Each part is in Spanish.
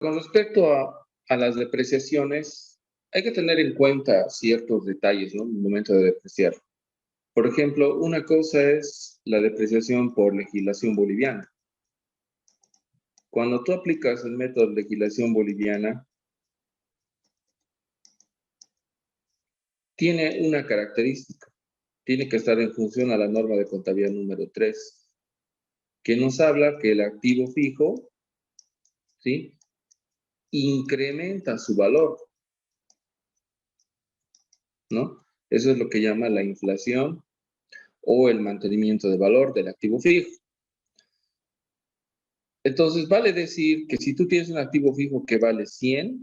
Con respecto a las depreciaciones, hay que tener en cuenta ciertos detalles, ¿no? En el momento de depreciar. Por ejemplo, una cosa es la depreciación por legislación boliviana. Cuando tú aplicas el método de legislación boliviana, tiene una característica. Tiene que estar en función a la norma de contabilidad número 3, que nos habla que el activo fijo, ¿sí?, incrementa su valor, ¿no? Eso es lo que llama la inflación o el mantenimiento de valor del activo fijo. Entonces, vale decir que si tú tienes un activo fijo que vale 100,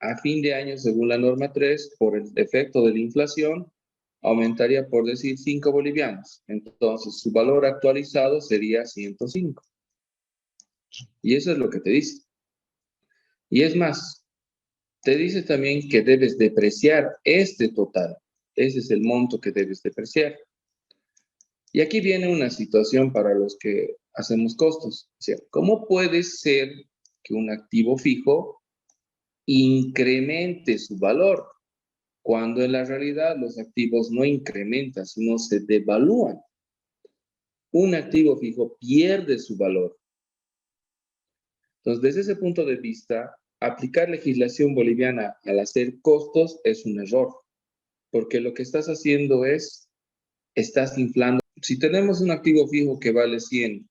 a fin de año, según la norma 3, por el efecto de la inflación, aumentaría por decir 5 bolivianos. Entonces, su valor actualizado sería 105. Y eso es lo que te dice. Y es más, te dice también que debes depreciar este total. Ese es el monto que debes depreciar. Y aquí viene una situación para los que hacemos costos. O sea, ¿cómo puede ser que un activo fijo incremente su valor cuando en la realidad los activos no incrementan, sino se devalúan? Un activo fijo pierde su valor. Entonces, desde ese punto de vista, aplicar legislación boliviana al hacer costos es un error, porque lo que estás haciendo es, estás inflando. Si tenemos un activo fijo que vale 100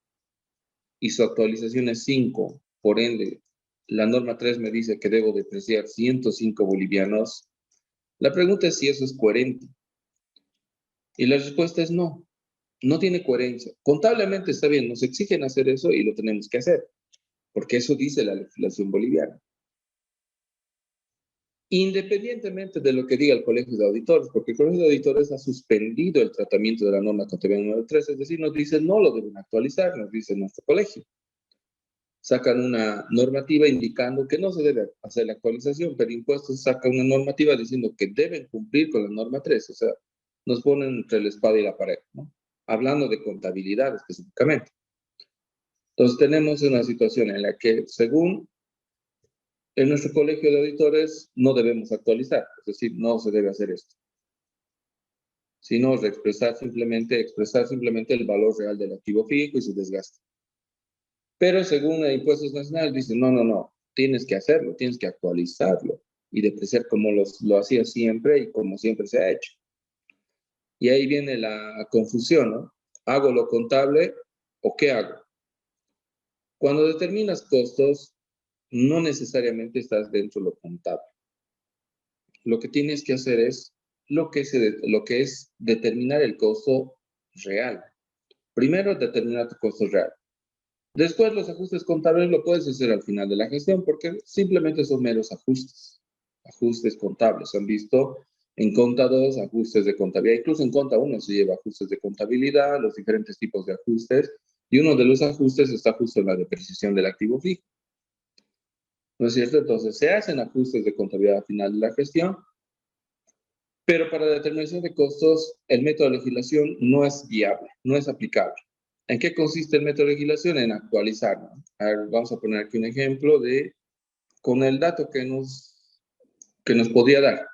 y su actualización es 5, por ende, la norma 3 me dice que debo depreciar 105 bolivianos, la pregunta es si eso es coherente. Y la respuesta es no, no tiene coherencia. Contablemente está bien, nos exigen hacer eso y lo tenemos que hacer, porque eso dice la legislación boliviana. Independientemente de lo que diga el Colegio de Auditores, porque el Colegio de Auditores ha suspendido el tratamiento de la norma contabilidad número 3, es decir, nos dice no lo deben actualizar, nos dice nuestro colegio. Sacan una normativa indicando que no se debe hacer la actualización, pero Impuestos saca una normativa diciendo que deben cumplir con la norma 3, o sea, nos ponen entre la espada y la pared, ¿no? Hablando de contabilidad específicamente. Entonces tenemos una situación en la que, según en nuestro colegio de auditores, no debemos actualizar, es decir, no se debe hacer esto, sino expresar simplemente el valor real del activo fijo y su desgaste. Pero según el Impuestos Nacionales dicen, no, no, no, tienes que hacerlo, tienes que actualizarlo y depreciar como lo hacía siempre y como siempre se ha hecho. Y ahí viene la confusión, ¿no? ¿Hago lo contable o qué hago? Cuando determinas costos, no necesariamente estás dentro de lo contable. Lo que tienes que hacer es lo que es determinar el costo real. Primero, determinar tu costo real. Después, los ajustes contables lo puedes hacer al final de la gestión porque simplemente son meros ajustes. Ajustes contables. Han visto en Conta 2 ajustes de contabilidad. Incluso en Conta 1 se lleva ajustes de contabilidad, los diferentes tipos de ajustes. Y uno de los ajustes está justo en la depreciación del activo fijo. ¿No es cierto? Entonces, se hacen ajustes de contabilidad al final de la gestión, pero para la determinación de costos, el método de legislación no es viable, no es aplicable. ¿En qué consiste el método de legislación? En actualizar, ¿no? A ver, vamos a poner aquí un ejemplo con el dato que nos podía dar.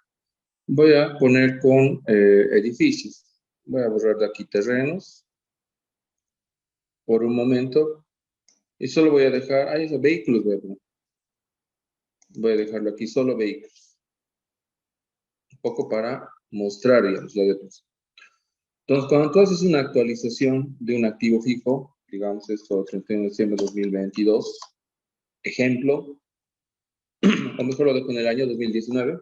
Voy a poner con edificios. Voy a borrar de aquí terrenos por un momento y solo voy a dejar, esos vehículos voy a dejarlo aquí, solo vehículos. Un poco para mostrar, digamos, la depreciación. Entonces, cuando tú haces una actualización de un activo fijo, digamos esto 31 de diciembre de 2022, ejemplo, o mejor lo dejo en el año 2019,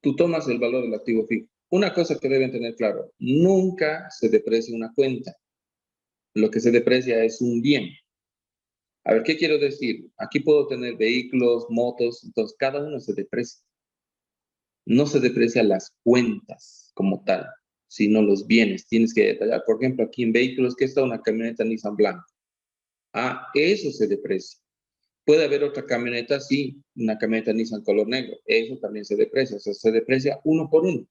tú tomas el valor del activo fijo. Una cosa que deben tener claro, nunca se deprecia una cuenta. Lo que se deprecia es un bien. A ver, ¿qué quiero decir? Aquí puedo tener vehículos, motos, entonces cada uno se deprecia. No se deprecian las cuentas como tal, sino los bienes. Tienes que detallar, por ejemplo, aquí en vehículos, ¿qué está una camioneta Nissan blanca? Eso se deprecia. Puede haber otra camioneta, sí, una camioneta Nissan color negro. Eso también se deprecia, o sea, se deprecia uno por uno.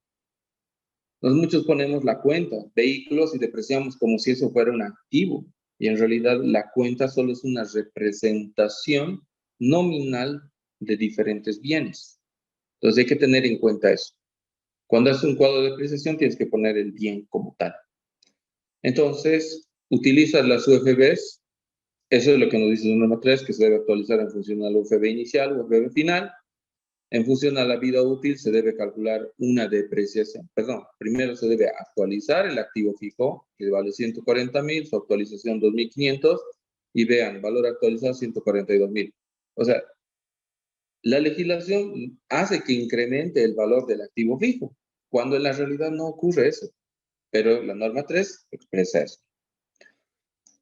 Entonces muchos ponemos la cuenta, vehículos, y depreciamos como si eso fuera un activo. Y en realidad la cuenta solo es una representación nominal de diferentes bienes. Entonces hay que tener en cuenta eso. Cuando haces un cuadro de depreciación tienes que poner el bien como tal. Entonces, utilizas las UFBs. Eso es lo que nos dice la norma 3, que se debe actualizar en función a la UFB inicial, UFB final. En función a la vida útil se debe calcular una depreciación. Perdón, primero se debe actualizar el activo fijo, que vale 140.000, su actualización 2.500, y vean, valor actualizado 142.000. O sea, la legislación hace que incremente el valor del activo fijo, cuando en la realidad no ocurre eso. Pero la norma 3 expresa eso.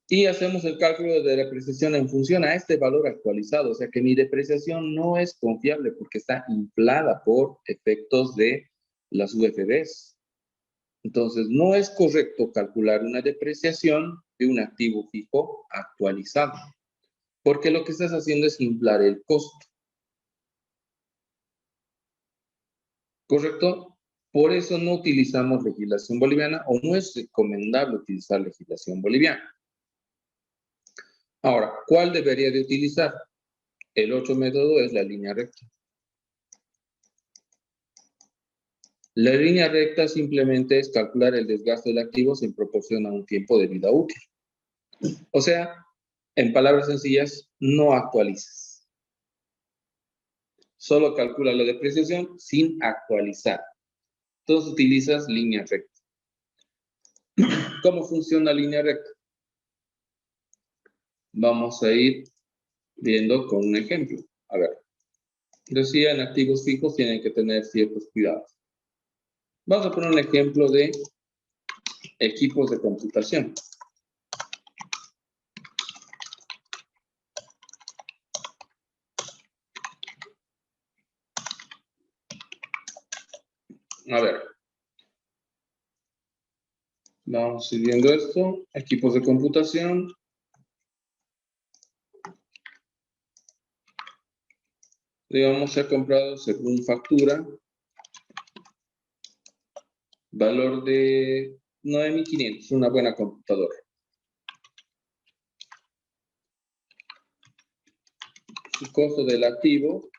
Y hacemos el cálculo de depreciación en función a este valor actualizado. O sea que mi depreciación no es confiable porque está inflada por efectos de las UFBs. Entonces, no es correcto calcular una depreciación de un activo fijo actualizado, porque lo que estás haciendo es inflar el costo. ¿Correcto? Por eso no utilizamos legislación boliviana o no es recomendable utilizar legislación boliviana. Ahora, ¿cuál debería de utilizar? El otro método es la línea recta. La línea recta simplemente es calcular el desgaste del activo en proporción a un tiempo de vida útil. O sea, en palabras sencillas, no actualizas. Solo calcula la depreciación sin actualizar. Entonces utilizas línea recta. ¿Cómo funciona línea recta? Vamos a ir viendo con un ejemplo. A ver, decía en activos fijos tienen que tener ciertos cuidados. Vamos a poner un ejemplo de equipos de computación. A ver, vamos a ir viendo esto. Equipos de computación. Digamos, se ha comprado según factura. Valor de 9.500, una buena computadora. Su costo del activo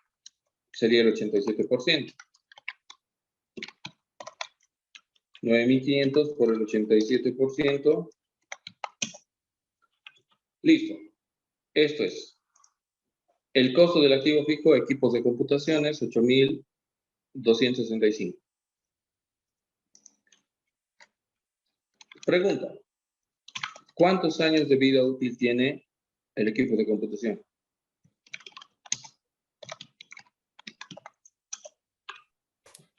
sería el 87%. 9.500 por el 87%. Listo. Esto es. El costo del activo fijo, equipos de computaciones, 8.265. Pregunta. ¿Cuántos años de vida útil tiene el equipo de computación?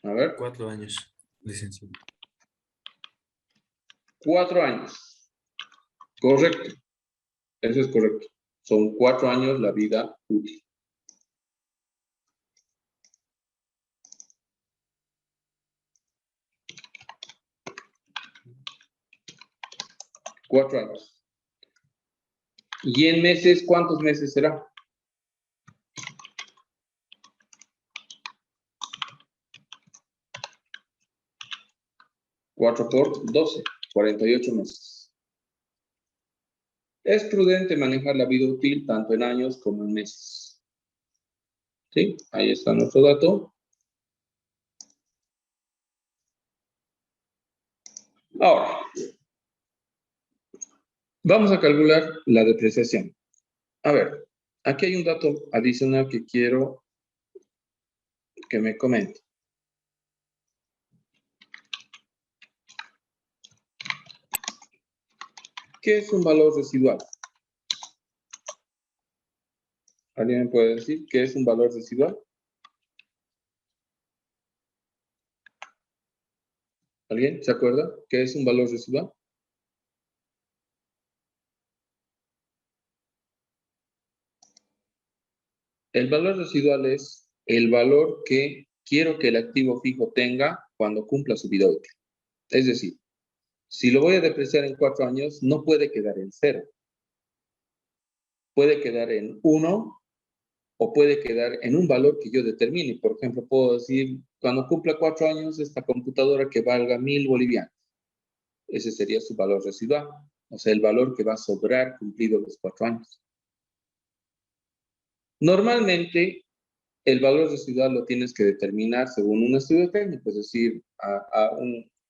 A ver. 4 años, licenciado. 4 años. Correcto. Eso es correcto. Son 4 años la vida útil. Cuatro años. ¿Y en meses cuántos meses será? 4 por 12, 48 meses. Es prudente manejar la vida útil tanto en años como en meses. ¿Sí? Ahí está nuestro dato. Ahora, vamos a calcular la depreciación. A ver, aquí hay un dato adicional que quiero que me comente. ¿Qué es un valor residual? ¿Alguien me puede decir qué es un valor residual? ¿Alguien se acuerda qué es un valor residual? El valor residual es el valor que quiero que el activo fijo tenga cuando cumpla su vida útil. Es decir, si lo voy a depreciar en 4 años, no puede quedar en 0. Puede quedar en 1 o puede quedar en un valor que yo determine. Por ejemplo, puedo decir, cuando cumpla 4 años, esta computadora que valga 1.000 bolivianos. Ese sería su valor residual. O sea, el valor que va a sobrar cumplido los 4 años. Normalmente, el valor residual lo tienes que determinar según un estudio técnico, es decir,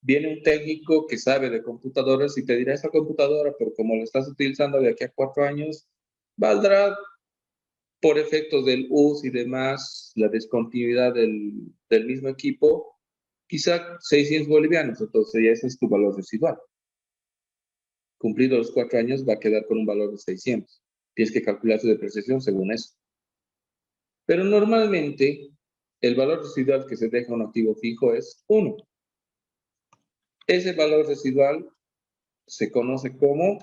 viene un técnico que sabe de computadoras y te dirá, esa computadora, pero como la estás utilizando de aquí a 4 años, valdrá por efectos del uso y demás, la discontinuidad del mismo equipo, quizá 600 bolivianos, entonces ya ese es tu valor residual. Cumplidos los 4 años va a quedar con un valor de 600. Tienes que calcular tu depreciación según eso. Pero normalmente el valor residual que se deja a un activo fijo es 1. Ese valor residual se conoce como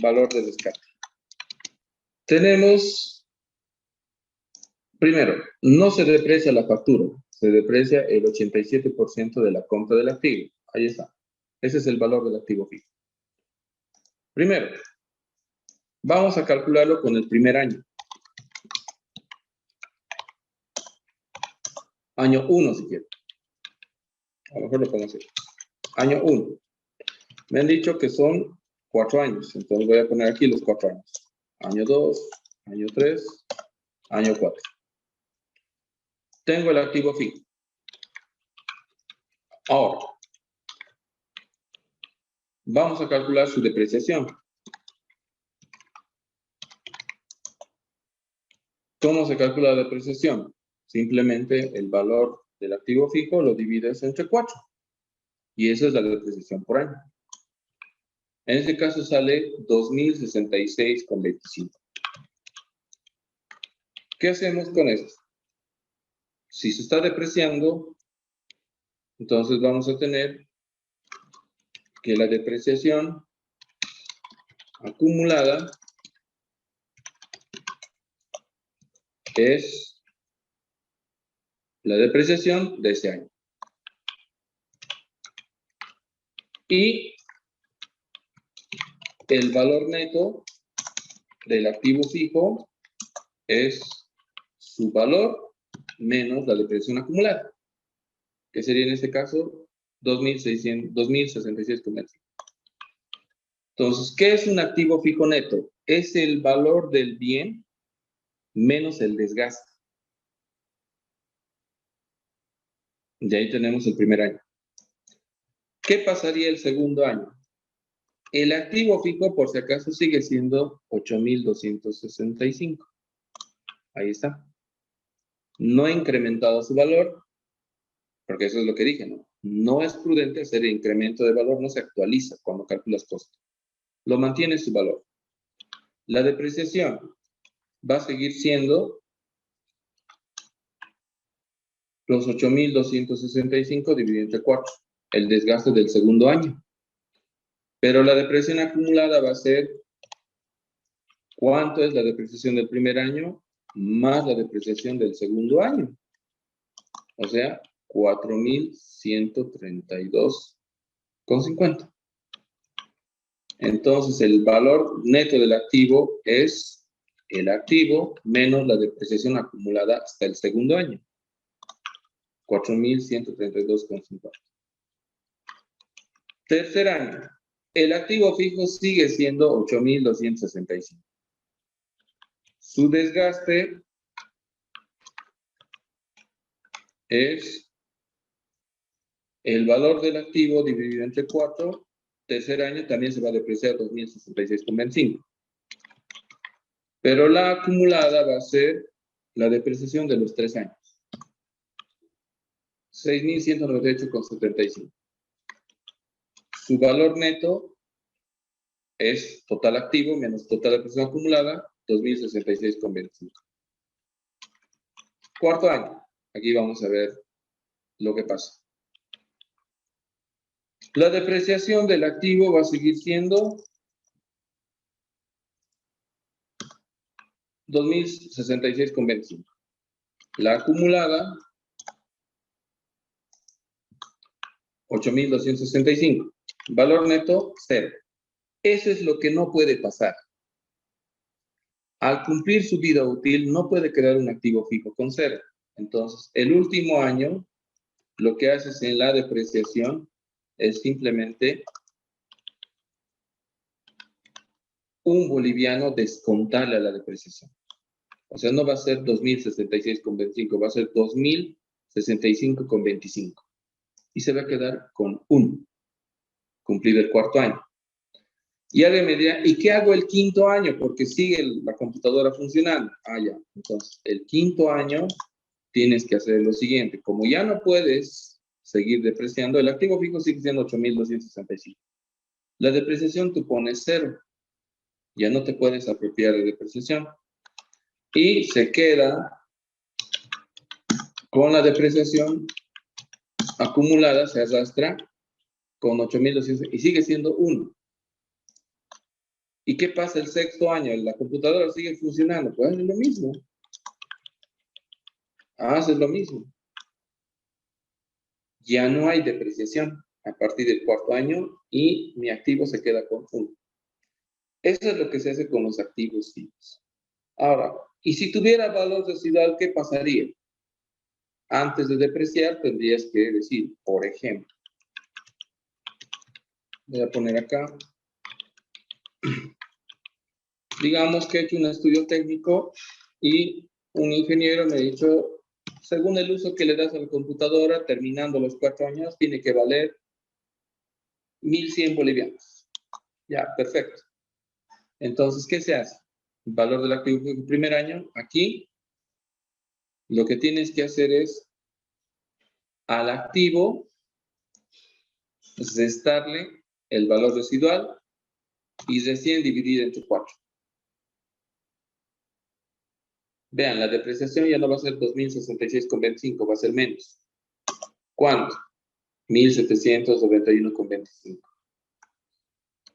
valor de descarte. Tenemos, primero, no se deprecia la factura, se deprecia el 87% de la compra del activo. Ahí está. Ese es el valor del activo fijo. Primero, vamos a calcularlo con el primer año. Año 1, si quiero. A lo mejor lo pongo así. Año 1. Me han dicho que son 4 años, entonces voy a poner aquí los 4 años. Año 2, año 3, año 4. Tengo el activo fijo. Ahora, vamos a calcular su depreciación. ¿Cómo se calcula la depreciación? Simplemente el valor del activo fijo lo divides entre 4. Y esa es la depreciación por año. En este caso sale 2.066,25. ¿Qué hacemos con esto? Si se está depreciando, entonces vamos a tener que la depreciación acumulada es la depreciación de ese año. Y el valor neto del activo fijo es su valor menos la depreciación acumulada, que sería en este caso 2.066,5. Entonces, ¿qué es un activo fijo neto? Es el valor del bien menos el desgaste. De ahí tenemos el primer año. ¿Qué pasaría el segundo año? El activo fijo, por si acaso, sigue siendo 8.265. Ahí está. No ha incrementado su valor, porque eso es lo que dije, ¿no? No es prudente hacer el incremento de valor, no se actualiza cuando calculas costos. Lo mantiene su valor. La depreciación va a seguir siendo los 8.265 dividido entre 4, el desgaste del segundo año. Pero la depreciación acumulada va a ser, ¿cuánto es la depreciación del primer año más la depreciación del segundo año? O sea, 4.132,50. Entonces, el valor neto del activo es el activo menos la depreciación acumulada hasta el segundo año. 4.132,50. Tercer año. El activo fijo sigue siendo 8.265. Su desgaste es el valor del activo dividido entre 4. Tercer año también se va a depreciar 2.066,25. Pero la acumulada va a ser la depreciación de los 3 años. 6.198,75. Su valor neto es total activo menos total depreciación acumulada, 2.066,25. Cuarto año. Aquí vamos a ver lo que pasa. La depreciación del activo va a seguir siendo 2.066,25. La acumulada, 8.265. Valor neto, 0. Eso es lo que no puede pasar. Al cumplir su vida útil, no puede crear un activo fijo con 0. Entonces, el último año, lo que haces en la depreciación es simplemente un boliviano descontarle a la depreciación. O sea, no va a ser 2.066,25, va a ser 2.065,25. Y se va a quedar con 1, cumplido el cuarto año. Y ahora me dirá, ¿y qué hago el quinto año? Porque sigue la computadora funcionando. Ah, ya. Entonces, el quinto año tienes que hacer lo siguiente. Como ya no puedes seguir depreciando, el activo fijo sigue siendo 8.265. La depreciación tú pones 0. Ya no te puedes apropiar de depreciación. Y se queda con la depreciación acumulada, se arrastra con 8.200 y sigue siendo 1. ¿Y qué pasa el sexto año? La computadora sigue funcionando. Pues es lo mismo. Haces lo mismo. Ya no hay depreciación a partir del cuarto año y mi activo se queda con 1. Eso es lo que se hace con los activos fijos. Ahora, y si tuviera valor residual, ¿qué pasaría? Antes de depreciar, tendrías que decir, por ejemplo, voy a poner acá, digamos que he hecho un estudio técnico y un ingeniero me ha dicho, según el uso que le das a la computadora, terminando los 4 años, tiene que valer 1.100 bolivianos. Ya, perfecto. Entonces, ¿qué se hace? El valor del activo del primer año, aquí, lo que tienes que hacer es al activo restarle el valor residual y recién dividir entre 4. Vean, la depreciación ya no va a ser 2.066,25, va a ser menos. ¿Cuánto? 1.791,25.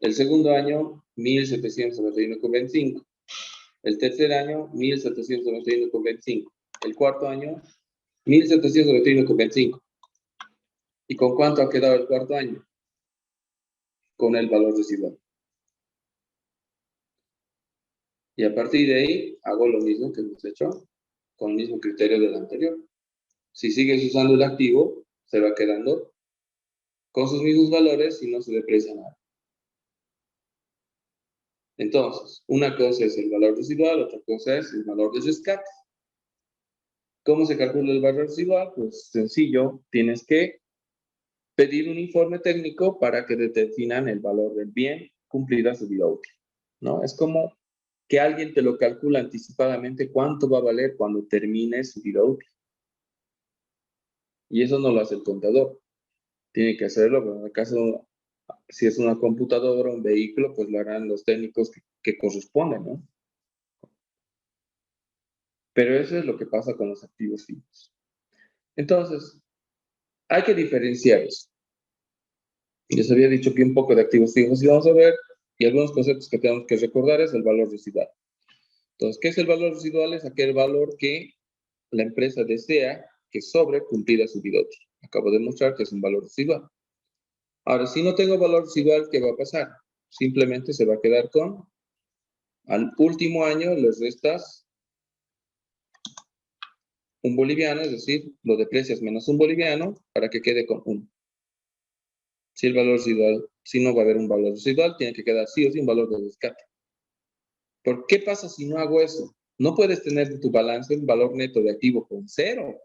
El segundo año, 1.791,25. El tercer año, 1.791,25. El cuarto año, 1.791,25. ¿Y con cuánto ha quedado el cuarto año? Con el valor residual. Y a partir de ahí, hago lo mismo que hemos hecho con el mismo criterio del anterior. Si sigues usando el activo, se va quedando con sus mismos valores y no se deprecia nada. Entonces, una cosa es el valor residual, otra cosa es el valor de rescate. ¿Cómo se calcula el valor residual? Pues sencillo, tienes que pedir un informe técnico para que determinan el valor del bien cumplida su vida útil, ¿no? Es como que alguien te lo calcula anticipadamente cuánto va a valer cuando termine su vida útil. Y eso no lo hace el contador. Tiene que hacerlo, pero en el caso, si es una computadora, un vehículo, pues lo harán los técnicos que corresponden, ¿no? Pero eso es lo que pasa con los activos fijos. Entonces, hay que diferenciar eso. Les había dicho que un poco de activos fijos y vamos a ver, y algunos conceptos que tenemos que recordar es el valor residual. Entonces, ¿qué es el valor residual? Es aquel valor que la empresa desea que sobre cumplida su vida útil. Acabo de mostrar que es un valor residual. Ahora, si no tengo valor residual, ¿qué va a pasar? Simplemente se va a quedar con, al último año les restas un boliviano, es decir, lo deprecias menos un boliviano para que quede con 1. Si el valor residual, si no va a haber un valor residual, tiene que quedar sí o sí un valor de rescate. ¿Por qué pasa si no hago eso? No puedes tener en tu balance un valor neto de activo con 0.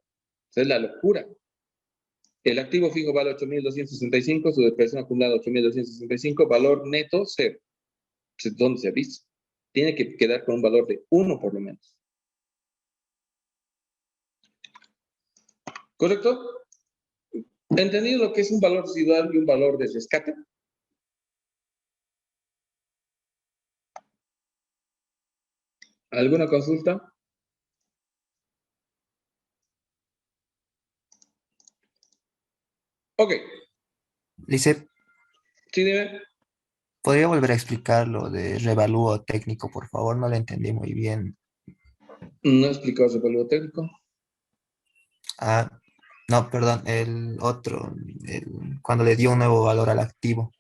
Esa es la locura. El activo fijo vale 8.265, su depreciación acumulada 8.265, valor neto 0. ¿Dónde se ha visto? Tiene que quedar con un valor de 1 por lo menos. ¿Correcto? ¿Entendido lo que es un valor residual y un valor de rescate? ¿Alguna consulta? Ok. Dice, Sí, dime. ¿podría volver a explicar lo de revalúo técnico, por favor? No lo entendí muy bien. No explicó su valor técnico. Ah, no, perdón, el otro, cuando le dio un nuevo valor al activo,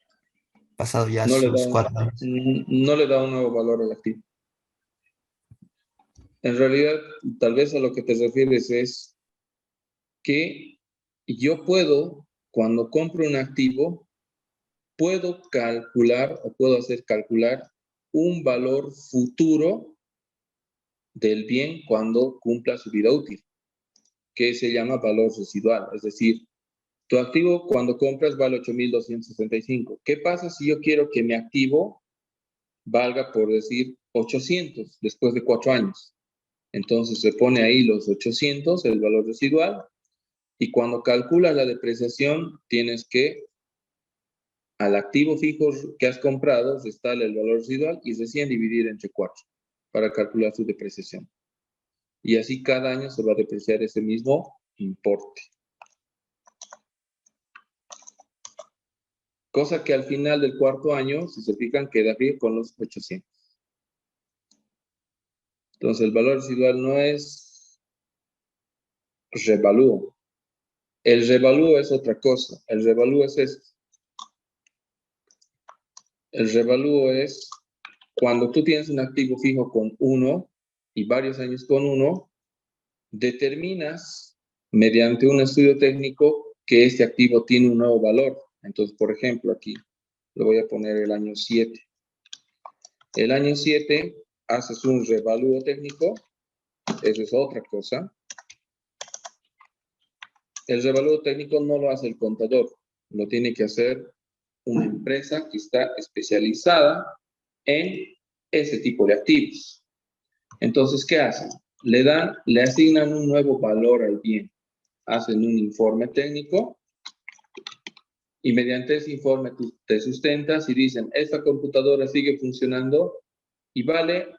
pasado ya No le da sus 4 años. no le da un nuevo valor al activo. En realidad, tal vez a lo que te refieres es que yo puedo, cuando compro un activo, puedo calcular o puedo hacer calcular un valor futuro del bien cuando cumpla su vida útil, que se llama valor residual. Es decir, tu activo cuando compras vale 8.265. ¿Qué pasa si yo quiero que mi activo valga, por decir, 800 después de 4 años? Entonces se pone ahí los 800, el valor residual, y cuando calculas la depreciación, tienes que al activo fijo que has comprado restarle el valor residual y recién dividir entre 4 para calcular su depreciación. Y así cada año se va a depreciar ese mismo importe. Cosa que al final del cuarto año, si se fijan, queda bien con los 800. Entonces el valor residual no es revalúo. El revalúo es otra cosa. El revalúo es esto. El revalúo es cuando tú tienes un activo fijo con 1 y varios años con 1, determinas mediante un estudio técnico que este activo tiene un nuevo valor. Entonces, por ejemplo, aquí le voy a poner el año 7. El año 7 haces un revalúo técnico. Eso es otra cosa. El revalúo técnico no lo hace el contador, lo tiene que hacer una empresa que está especializada en ese tipo de activos. Entonces, ¿qué hacen? Le asignan un nuevo valor al bien. Hacen un informe técnico y mediante ese informe tú te sustentas y dicen, esta computadora sigue funcionando y vale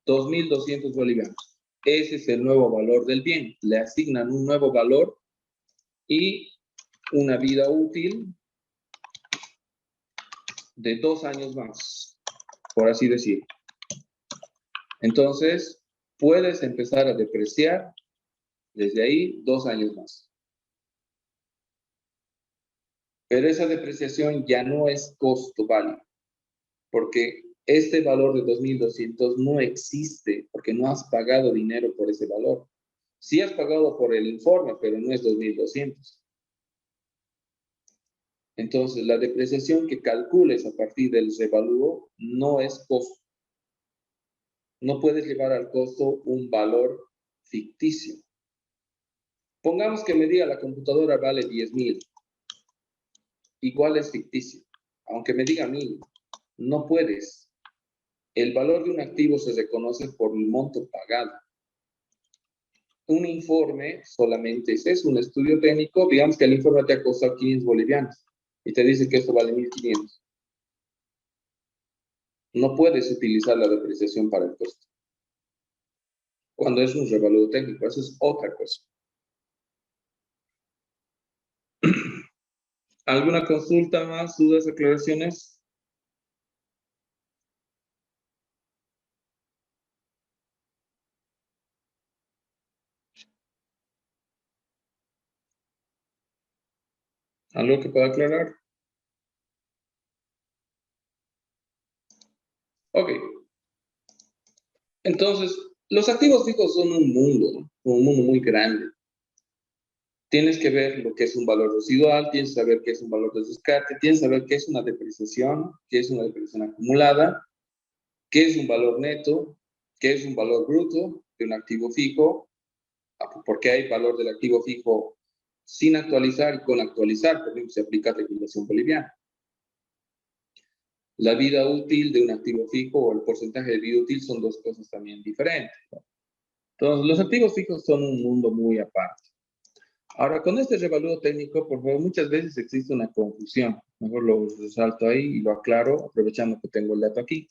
2.200 bolivianos. Ese es el nuevo valor del bien. Le asignan un nuevo valor y una vida útil de 2 años más, por así decirlo. Entonces, puedes empezar a depreciar desde ahí 2 años más. Pero esa depreciación ya no es costo válido, porque este valor de 2.200 no existe, porque no has pagado dinero por ese valor. Sí has pagado por el informe, pero no es 2.200. Entonces, la depreciación que calcules a partir del revalúo no es costo. No puedes llevar al costo un valor ficticio. Pongamos que me diga la computadora vale 10.000. Igual es ficticio. Aunque me diga 1.000, no puedes. El valor de un activo se reconoce por el monto pagado. Un informe solamente es un estudio técnico. Digamos que el informe te ha costado 500 bolivianos y te dice que esto vale 1.500. No puedes utilizar la depreciación para el costo. Cuando es un revalúo técnico, eso es otra cosa. ¿Alguna consulta más, dudas, aclaraciones? ¿Algo que pueda aclarar? Ok. Entonces, los activos fijos son un mundo, ¿no? Un mundo muy grande. Tienes que ver lo que es un valor residual, tienes que saber qué es un valor de descarte, tienes que saber qué es una depreciación, qué es una depreciación acumulada, qué es un valor neto, qué es un valor bruto de un activo fijo, porque hay valor del activo fijo sin actualizar y con actualizar, por ejemplo, se aplica legislación boliviana. La vida útil de un activo fijo o el porcentaje de vida útil son dos cosas también diferentes, ¿no? Entonces, los activos fijos son un mundo muy aparte. Ahora, con este revalúo técnico, por favor, muchas veces existe una confusión. Mejor lo resalto ahí y lo aclaro, aprovechando que tengo el dato aquí.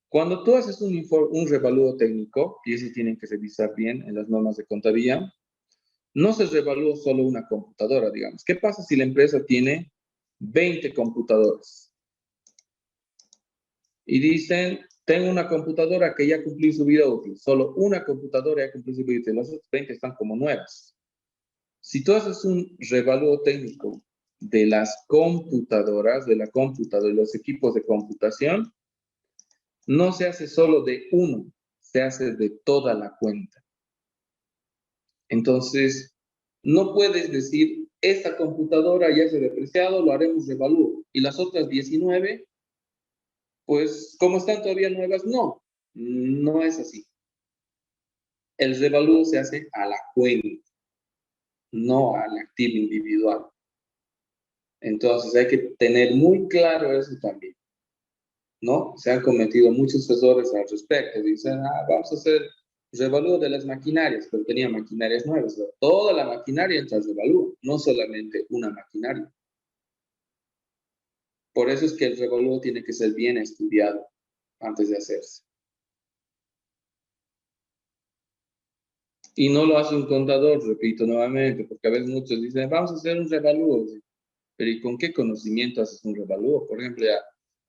Cuando tú haces un revalúo técnico, y ese tienen que revisar bien en las normas de contabilidad, no se revalúa solo una computadora, digamos. ¿Qué pasa si la empresa tiene 20 computadoras? Y dicen, tengo una computadora que ya cumplió su vida útil. Solo una computadora ya cumplió su vida útil. Las otras 20 están como nuevas. Si tú haces un revalúo técnico de las computadoras, de la computadora, de los equipos de computación, no se hace solo de uno, se hace de toda la cuenta. Entonces, no puedes decir, esta computadora ya se ha depreciado, lo haremos revalúo. Y las otras 19 Pues, como están todavía nuevas, no es así. El revalúo se hace a la cuenta, no al activo individual. Entonces hay que tener muy claro eso también, ¿no? Se han cometido muchos errores al respecto. Dicen, vamos a hacer revalúo de las maquinarias, pero tenía maquinarias nuevas. Pero toda la maquinaria entra al revalúo, no solamente una maquinaria. Por eso es que el revalúo tiene que ser bien estudiado antes de hacerse. Y no lo hace un contador, repito nuevamente, porque a veces muchos dicen, vamos a hacer un revalúo. Pero ¿y con qué conocimiento haces un revalúo? Por ejemplo, ya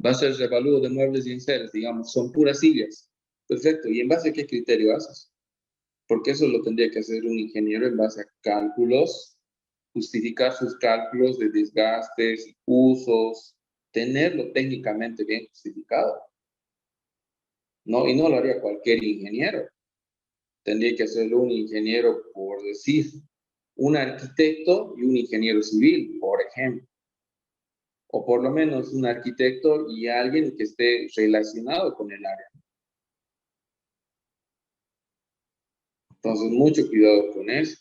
va a ser revalúo de muebles y enseres, digamos, son puras sillas. Perfecto. ¿Y en base a qué criterio haces? Porque eso lo tendría que hacer un ingeniero en base a cálculos, justificar sus cálculos de desgastes, usos, tenerlo técnicamente bien justificado. ¿No? Y no lo haría cualquier ingeniero. Tendría que hacerlo un ingeniero, por decir, un arquitecto y un ingeniero civil, por ejemplo. O por lo menos un arquitecto y alguien que esté relacionado con el área. Entonces, mucho cuidado con eso.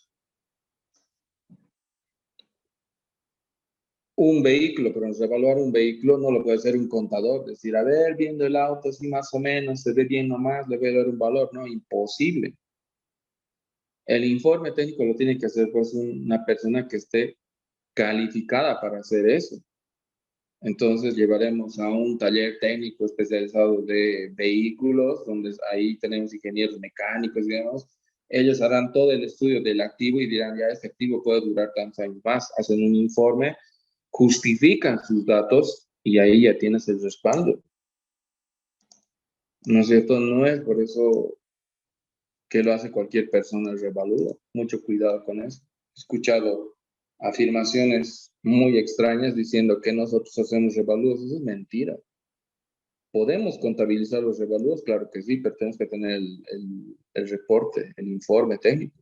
Un vehículo, pero evaluar un vehículo no lo puede hacer un contador. Decir, a ver, viendo el auto así más o menos, se ve bien nomás, le voy a dar un valor. No, imposible. El informe técnico lo tiene que hacer pues una persona que esté calificada para hacer eso. Entonces llevaremos a un taller técnico especializado de vehículos, donde ahí tenemos ingenieros mecánicos, digamos. Ellos harán todo el estudio del activo y dirán, ya este activo puede durar tantos años más. Hacen un informe, justifican sus datos y ahí ya tienes el respaldo. ¿No es cierto? No es por eso que lo hace cualquier persona el revalúo. Mucho cuidado con eso. He escuchado afirmaciones muy extrañas diciendo que nosotros hacemos revalúos. Eso es mentira. ¿Podemos contabilizar los revalúos? Claro que sí, pero tenemos que tener el reporte, el informe técnico.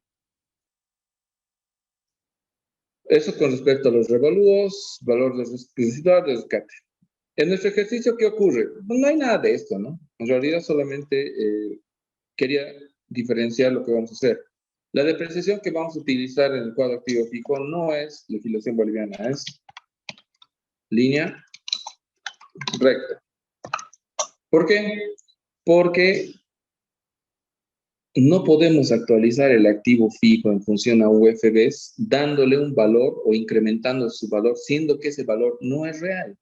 Eso con respecto a los revalúos, valor de residual, de rescate. En nuestro ejercicio, ¿qué ocurre? Pues no hay nada de esto, ¿no? En realidad solamente quería diferenciar lo que vamos a hacer. La depreciación que vamos a utilizar en el cuadro activo fijo no es legislación boliviana, es línea recta. ¿Por qué? Porque no podemos actualizar el activo fijo en función a UFBs dándole un valor o incrementando su valor, siendo que ese valor no es real.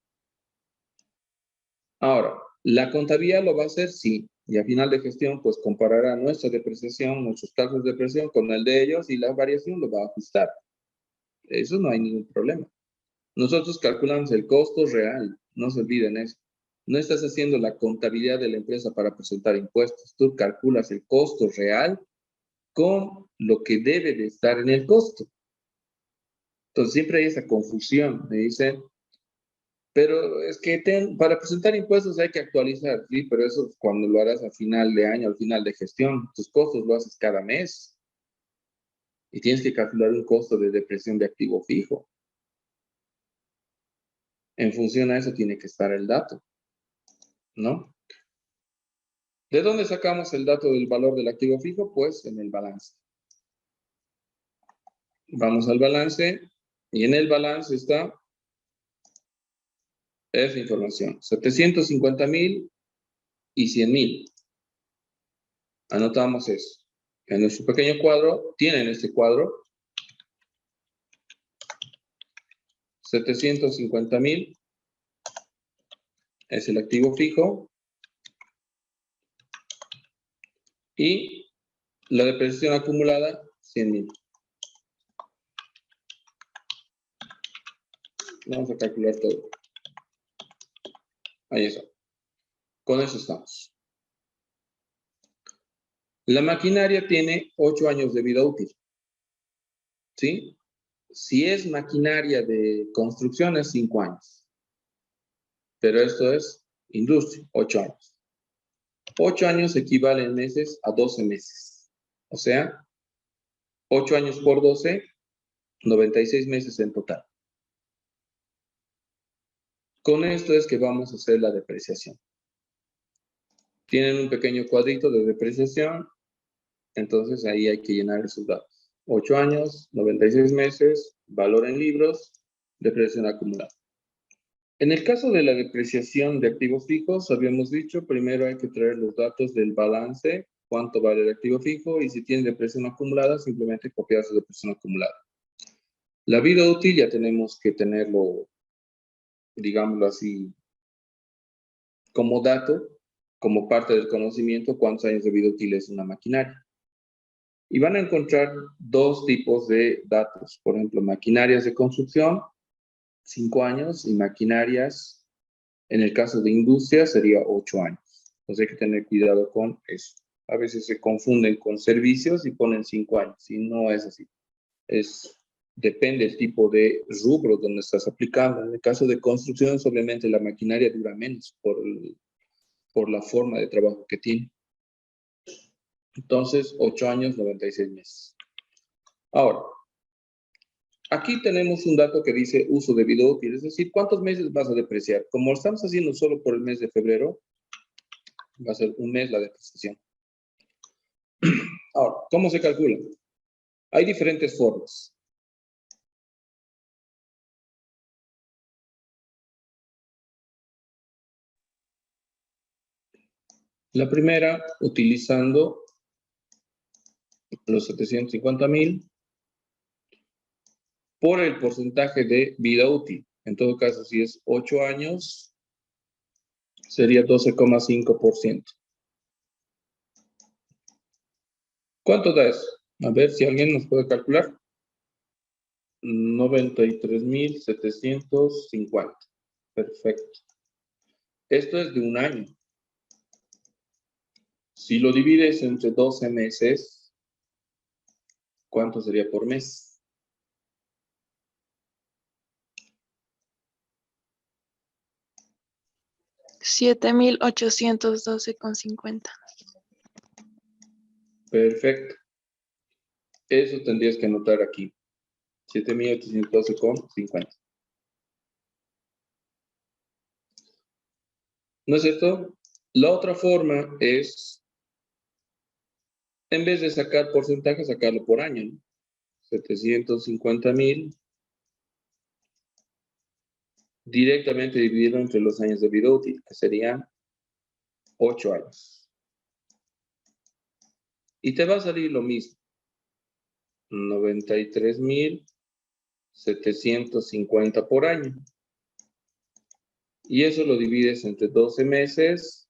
Ahora, la contabilidad lo va a hacer, sí, y a final de gestión, pues comparará nuestra depreciación, nuestros cálculos de depreciación con el de ellos y la variación lo va a ajustar. Eso no hay ningún problema. Nosotros calculamos el costo real, no se olviden eso. No estás haciendo la contabilidad de la empresa para presentar impuestos, tú calculas el costo real con lo que debe de estar en el costo. Entonces siempre hay esa confusión, me dicen, pero es que para presentar impuestos hay que actualizar, sí, pero eso es cuando lo harás a final de año, al final de gestión, tus costos lo haces cada mes y tienes que calcular un costo de depreciación de activo fijo. En función a eso tiene que estar el dato, ¿no? ¿De dónde sacamos el dato del valor del activo fijo? Pues en el balance. Vamos al balance y en el balance está esa información, 750,000 y 100,000. Anotamos eso. En nuestro pequeño cuadro, tienen este cuadro, 750,000 es el activo fijo y la depreciación acumulada, 100,000. Vamos a calcular todo. Ahí está. Con eso estamos. La maquinaria tiene 8 años de vida útil. ¿Sí? Si es maquinaria de construcción, es 5 años. Pero esto es industria, 8 años. 8 años equivalen en meses a 12 meses. O sea, 8 años por 12, 96 meses en total. Con esto es que vamos a hacer la depreciación. Tienen un pequeño cuadrito de depreciación, entonces ahí hay que llenar esos datos. 8 años, 96 meses, valor en libros, depreciación acumulada. En el caso de la depreciación de activos fijos, habíamos dicho, primero hay que traer los datos del balance, cuánto vale el activo fijo, y si tiene depreciación acumulada, simplemente copiar su depreciación acumulada. La vida útil ya tenemos que tenerlo, digámoslo así, como dato, como parte del conocimiento, cuántos años de vida útil es una maquinaria. Y van a encontrar dos tipos de datos, por ejemplo, maquinarias de construcción, 5 años, y maquinarias, en el caso de industria, sería 8 años. Entonces hay que tener cuidado con eso. A veces se confunden con servicios y ponen 5 años, y no es así. Depende del tipo de rubro donde estás aplicando. En el caso de construcción, obviamente la maquinaria dura menos por la forma de trabajo que tiene. Entonces, 8 años, 96 meses. Ahora, aquí tenemos un dato que dice uso de vida útil, es decir, ¿cuántos meses vas a depreciar? Como lo estamos haciendo solo por el mes de febrero, va a ser un mes la depreciación. Ahora, ¿cómo se calcula? Hay diferentes formas. La primera, utilizando los 750,000 por el porcentaje de vida útil. En todo caso, si es 8 años, sería 12,5%. ¿Cuánto da eso? A ver si alguien nos puede calcular. 93,750. Perfecto. Esto es de un año. Si lo divides entre 12 meses, ¿cuánto sería por mes? 7.812,50. Perfecto. Eso tendrías que anotar aquí. 7,812,50. ¿No es cierto? La otra forma es, en vez de sacar porcentaje, sacarlo por año, ¿no? 750,000 directamente dividido entre los años de vida útil, que serían 8 años. Y te va a salir lo mismo. 93,750 por año. Y eso lo divides entre 12 meses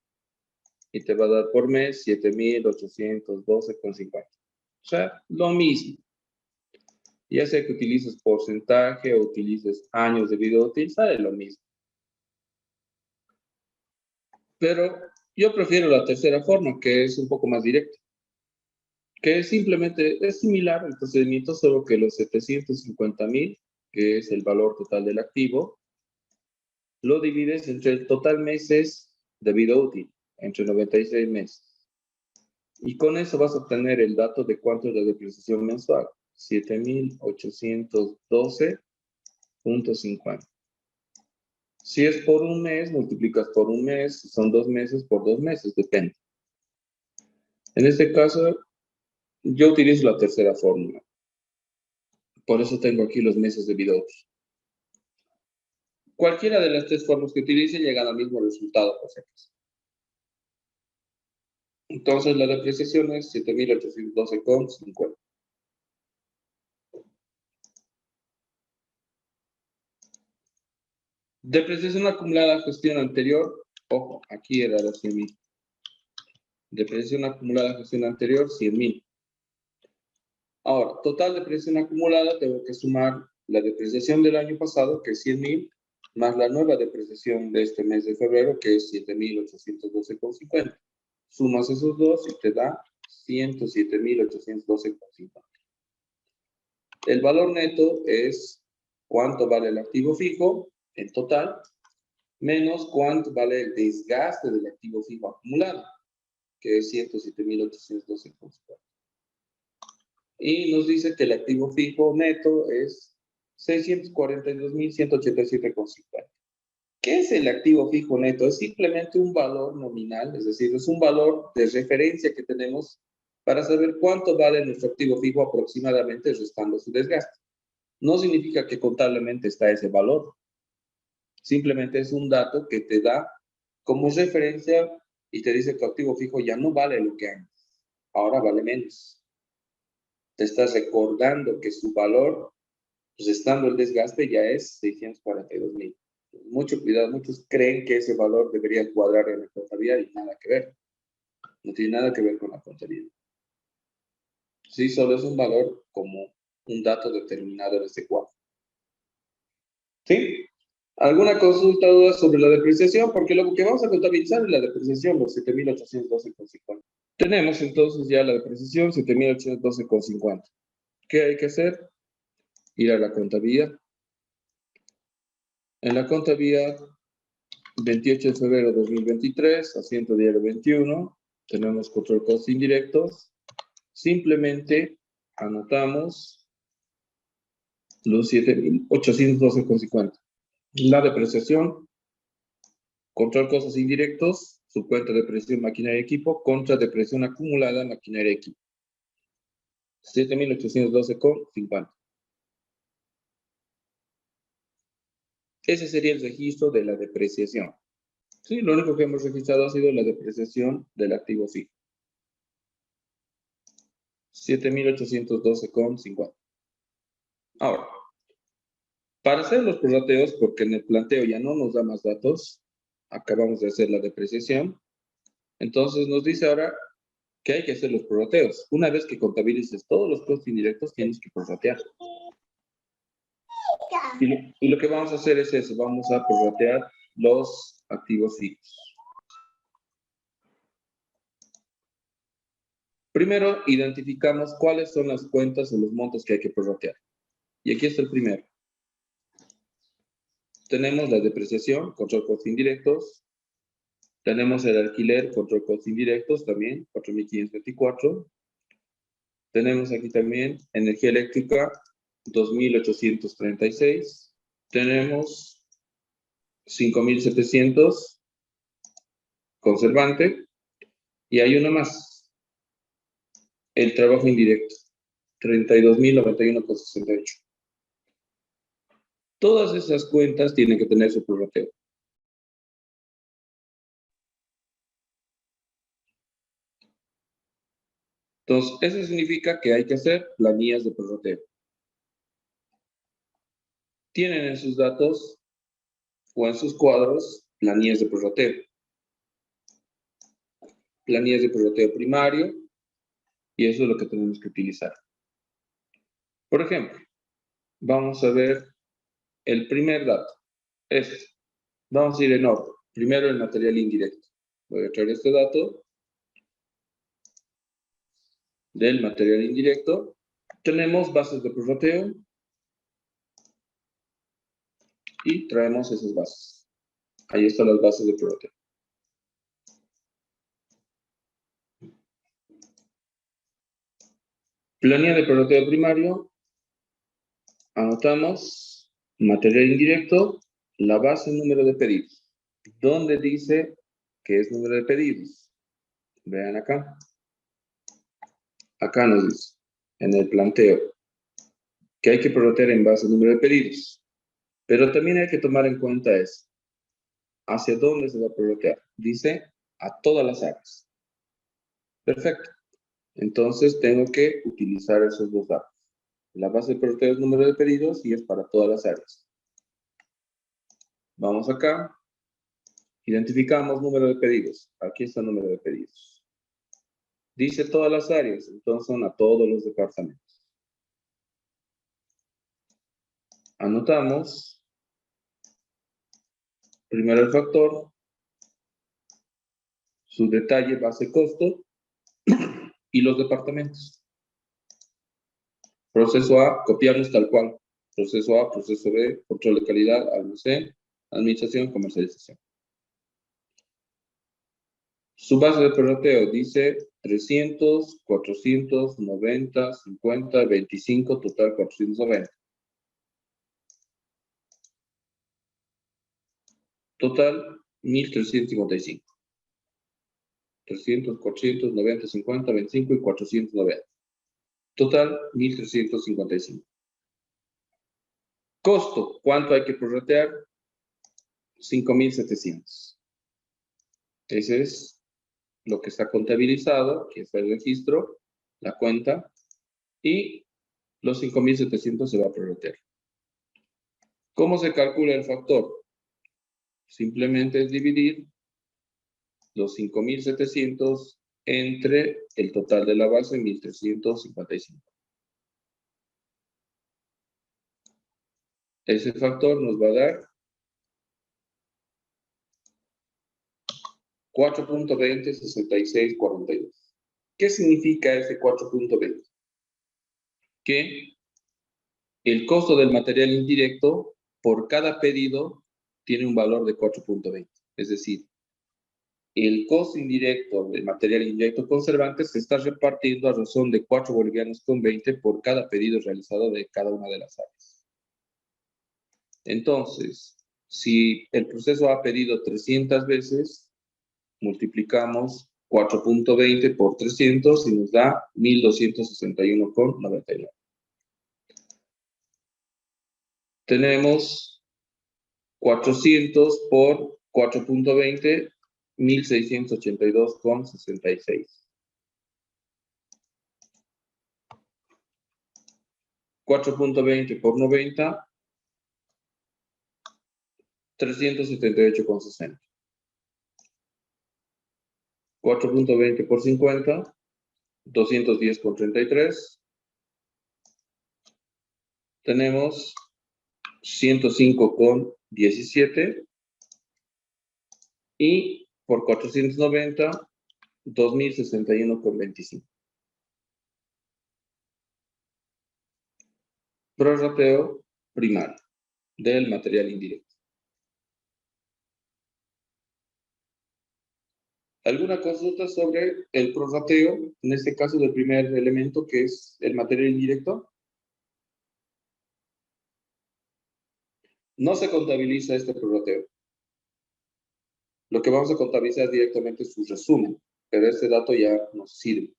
y te va a dar por mes 7,812,50. O sea, lo mismo. Ya sea que utilices porcentaje o utilices años de vida útil, sale lo mismo. Pero yo prefiero la tercera forma, que es un poco más directa. Que simplemente es similar al procedimiento, solo que los 750,000, que es el valor total del activo, lo divides entre el total meses de vida útil, entre 96 meses. Y con eso vas a obtener el dato de cuánto es la depreciación mensual, 7,812,50. Si es por un mes, multiplicas por un mes, si son 2 meses, por 2 meses, depende. En este caso, yo utilizo la tercera fórmula. Por eso tengo aquí los meses de vida útil. Cualquiera de las tres formas que utilice llega al mismo resultado, por si acaso. Entonces, la depreciación es 7,812,50. Depreciación acumulada gestión anterior. Ojo, aquí era los 100,000. Depreciación acumulada gestión anterior, 100,000. Ahora, total depreciación acumulada, tengo que sumar la depreciación del año pasado, que es 100,000, más la nueva depreciación de este mes de febrero, que es 7,812,50. Sumas esos dos y te da 107,812,50. El valor neto es cuánto vale el activo fijo en total, menos cuánto vale el desgaste del activo fijo acumulado, que es 107,812,50. Y nos dice que el activo fijo neto es 642,187,50. ¿Qué es el activo fijo neto? Es simplemente un valor nominal, es decir, es un valor de referencia que tenemos para saber cuánto vale nuestro activo fijo aproximadamente restando su desgaste. No significa que contablemente está ese valor. Simplemente es un dato que te da como referencia y te dice que activo fijo ya no vale lo que antes. Ahora vale menos. Te estás recordando que su valor, pues estando el desgaste, ya es 642,000. Mucho cuidado, muchos creen que ese valor debería cuadrar en la contabilidad y nada que ver. No tiene nada que ver con la contabilidad. Sí, solo es un valor como un dato determinado en este cuadro. ¿Sí? ¿Alguna consulta o duda sobre la depreciación? Porque lo que vamos a contabilizar es la depreciación, los 7.812,50. Tenemos entonces ya la depreciación, 7.812,50. ¿Qué hay que hacer? Ir a la contabilidad. En la contabilidad, 28 de febrero de 2023, asiento diario 21, tenemos control costos indirectos. Simplemente anotamos los 7.812,50. La depreciación, control costos indirectos, su cuenta de depreciación maquinaria y equipo, contra depreciación acumulada maquinaria y equipo. 7.812,50. Ese sería el registro de la depreciación. Sí, lo único que hemos registrado ha sido la depreciación del activo fijo. 7.812,50. Ahora, para hacer los prorrateos, porque en el planteo ya no nos da más datos, acabamos de hacer la depreciación, entonces nos dice ahora que hay que hacer los prorrateos. Una vez que contabilices todos los costos indirectos, tienes que prorratear. Y lo que vamos a hacer es eso, vamos a prorratear los activos fijos. Primero, identificamos cuáles son las cuentas o los montos que hay que prorratear. Y aquí está el primero. Tenemos la depreciación, control costos indirectos. Tenemos el alquiler, control costos indirectos también, 4.524. Tenemos aquí también energía eléctrica, 2.836. Tenemos 5.700, conservante. Y hay uno más, el trabajo indirecto, 32.091,68. Todas esas cuentas tienen que tener su prorrateo. Entonces, eso significa que hay que hacer planillas de prorrateo. Tienen en sus datos o en sus cuadros planillas de prorrateo. Planillas de prorrateo primario, y eso es lo que tenemos que utilizar. Por ejemplo, vamos a ver el primer dato. Vamos a ir en orden. Primero el material indirecto. Voy a traer este dato del material indirecto. Tenemos bases de prorrateo y traemos esas bases. Ahí están las bases de prorrateo. Planilla de prorrateo primario. Anotamos material indirecto, la base número de pedidos. ¿Dónde dice que es número de pedidos? Vean acá. Acá nos dice, en el planteo, que hay que prorratear en base al número de pedidos. Pero también hay que tomar en cuenta eso. ¿Hacia dónde se va a prorratear? Dice, a todas las áreas. Perfecto. Entonces tengo que utilizar esos dos datos. La base de prorrateo es número de pedidos y es para todas las áreas. Vamos acá. Identificamos número de pedidos. Aquí está el número de pedidos. Dice todas las áreas, entonces son a todos los departamentos. Anotamos. Primero el factor. Su detalle, base, costo. Y los departamentos. Proceso A, copiamos tal cual. Proceso A, proceso B, control de calidad, almacén, administración, comercialización. Su base de prorrateo dice 300, 400, 90, 50, 25, total 490. Total, 1.355. 300, 490, 50, 25 y 490. Total, 1.355. Costo, ¿cuánto hay que prorratear? 5.700. Ese es lo que está contabilizado, que es el registro, la cuenta, y los 5.700 se va a prorratear. ¿Cómo se calcula el factor? Simplemente es dividir los 5.700 entre el total de la base, 1.355. Ese factor nos va a dar 4.20, 66, 42. ¿Qué significa ese 4.20? Que el costo del material indirecto por cada pedido tiene un valor de 4.20. Es decir, el costo indirecto del material indirecto conservante se está repartiendo a razón de 4 bolivianos con 20 por cada pedido realizado de cada una de las áreas. Entonces, si el proceso ha pedido 300 veces, multiplicamos 4.20 por 300 y nos da 1.261,99. Tenemos 400 por 4.20, 1.682,66. 4.20 por 90, 378,60. 4.20 por 50, 210,33. Tenemos 105,17. Y por 490, 2.061,25. Prorrateo primario del material indirecto. ¿Alguna consulta sobre el prorrateo, en este caso del primer elemento que es el material indirecto? No se contabiliza este prorrateo. Lo que vamos a contabilizar directamente es su resumen, pero este dato ya nos sirve.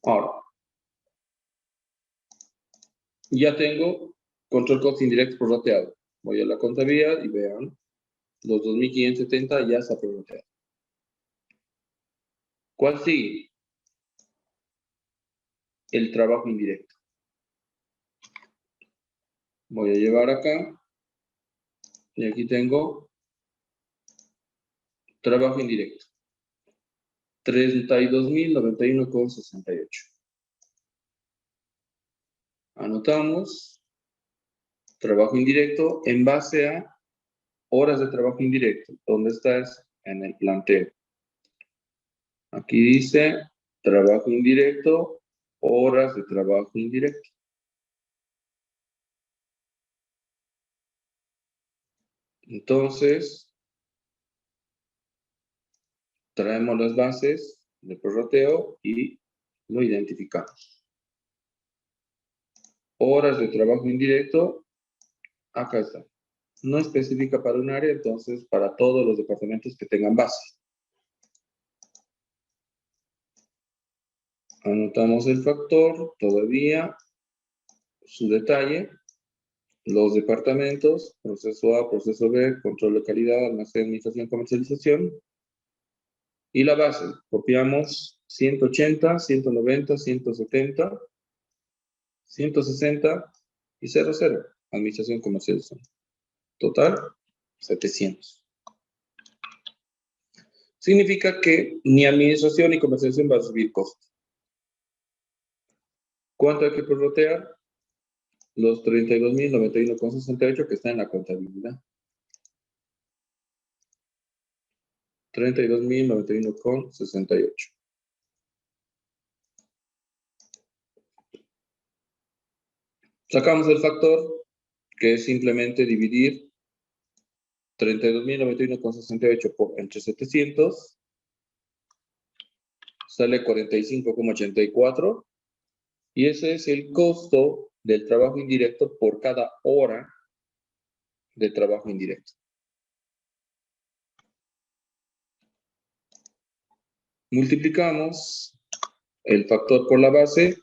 Ahora, ya tengo control costo indirecto prorrateado. Voy a la contabilidad y vean, los 2.570 ya está prorrateado. ¿Cuál sigue? El trabajo indirecto. Voy a llevar acá y aquí tengo trabajo indirecto. 32.091,68. Anotamos trabajo indirecto en base a horas de trabajo indirecto. ¿Dónde estás? En el planteo. Aquí dice trabajo indirecto, horas de trabajo indirecto. Entonces, traemos las bases de prorrateo y lo identificamos. Horas de trabajo indirecto, acá está. No especifica para un área, entonces para todos los departamentos que tengan base. Anotamos el factor, todavía, su detalle, los departamentos, proceso A, proceso B, control de calidad, almacén, administración, comercialización. Y la base, copiamos 180, 190, 170, 160 y 00, administración, comercialización. Total, 700. Significa que ni administración ni comercialización va a subir costos. ¿Cuánto hay que prorratear? Los 32.091,68 que están en la contabilidad. 32.091,68. Sacamos el factor, que es simplemente dividir 32.091,68 entre 700. Sale 45,84. Y ese es el costo del trabajo indirecto por cada hora de trabajo indirecto. Multiplicamos el factor por la base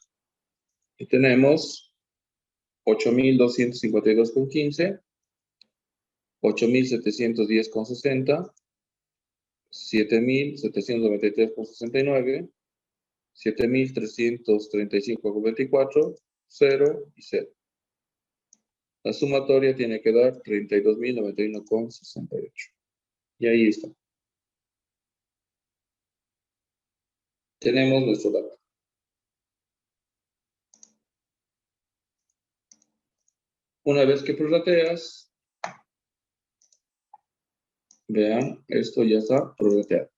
y tenemos 8.252,15, 8.710,60, 7.793,69, 7.335,24, 0 y 0. La sumatoria tiene que dar 32.091,68. Y ahí está. Tenemos nuestro dato. Una vez que prorrateas, vean, esto ya está prorrateado.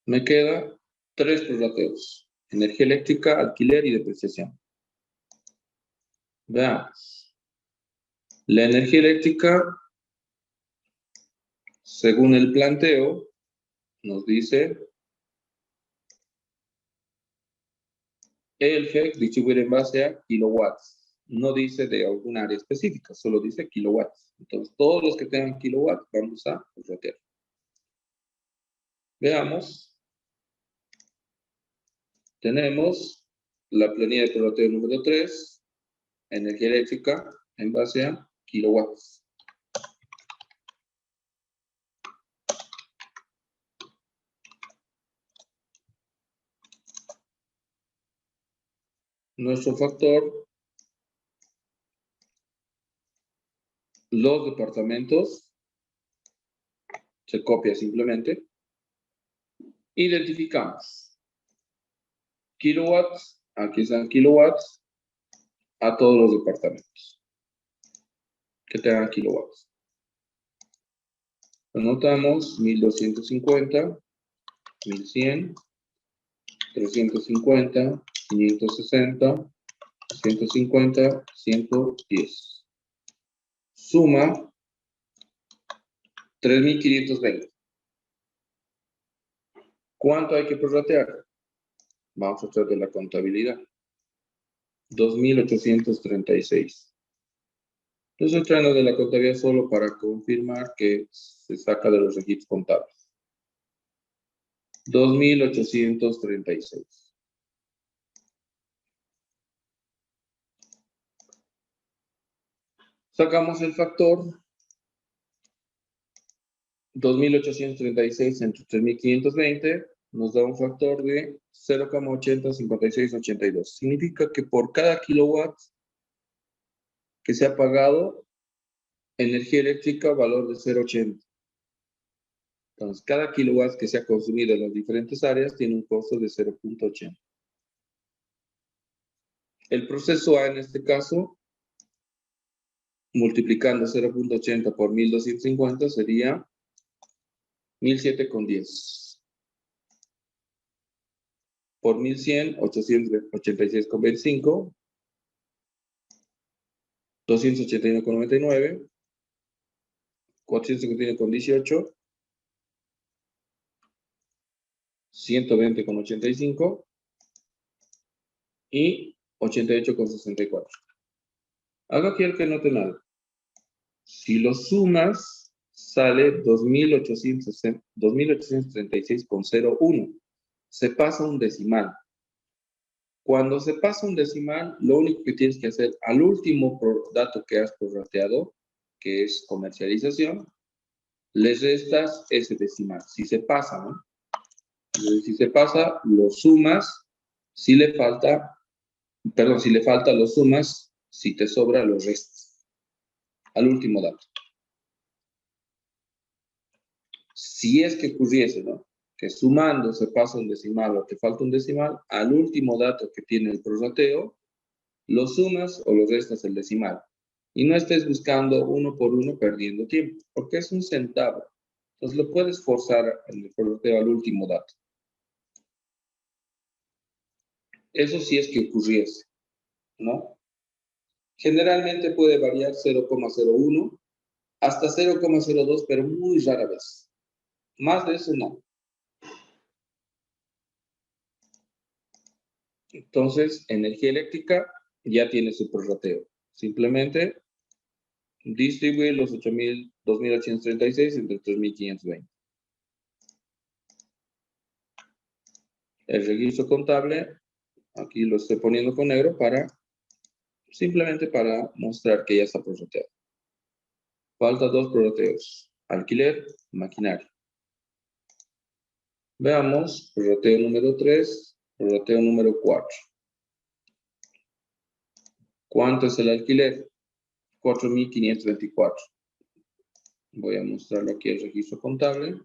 Me queda 3 prorrateos: energía eléctrica, alquiler y depreciación. Veamos. La energía eléctrica, según el planteo, nos dice el FEC distribuir en base a kilowatts. No dice de algún área específica, solo dice kilowatts. Entonces, todos los que tengan kilowatts vamos a prorratear. Veamos. Tenemos la planilla de prorrateo número 3, energía eléctrica en base a kilowatts. Nuestro factor, los departamentos, se copia simplemente. Identificamos kilowatts, aquí están kilowatts, a todos los departamentos que tengan kilowatts. Anotamos 1250, 1100, 350, 560, 150, 110. Suma 3520. ¿Cuánto hay que prorratear? Vamos a hacer de la contabilidad. 2836. Lo estoy trayendo de la contabilidad solo para confirmar que se saca de los registros contables. 2836. Sacamos el factor 2836 entre 3520, nos da un factor de 0,805682. Significa que por cada kilowatt que se ha pagado, energía eléctrica, valor de 0,80. Entonces, cada kilowatt que se ha consumido en las diferentes áreas tiene un costo de 0,80. El proceso A, en este caso, multiplicando 0,80 por 1250, sería 1007,10. Por 1100, 886,25. 281,99. 451,18. 120,85. Y 88,64. Haga aquí el que no te nada. Si lo sumas, sale 2.836,01. Se pasa un decimal. Cuando se pasa un decimal, lo único que tienes que hacer al último dato que has prorrateado, que es comercialización, le restas ese decimal. Si se pasa, ¿no? Si se pasa, lo sumas. Si le falta, lo sumas. Si te sobra, lo restas. Al último dato. Si es que ocurriese, ¿no?, que sumando se pasa un decimal o te falta un decimal, al último dato que tiene el prorrateo, lo sumas o lo restas el decimal. Y no estés buscando uno por uno perdiendo tiempo, porque es un centavo. Entonces lo puedes forzar en el prorrateo al último dato. Eso sí es que ocurriese, ¿no? Generalmente puede variar 0,01 hasta 0,02, pero muy rara vez. Más de eso no. Entonces, energía eléctrica ya tiene su prorrateo. Simplemente distribuir los 2.836 entre 3.520. El registro contable, aquí lo estoy poniendo con negro simplemente para mostrar que ya está prorrateado. Falta dos prorrateos, alquiler, maquinaria. Veamos, prorrateo número 3, prorrateo número 4. ¿Cuánto es el alquiler? 4.524. Voy a mostrarlo aquí el registro contable.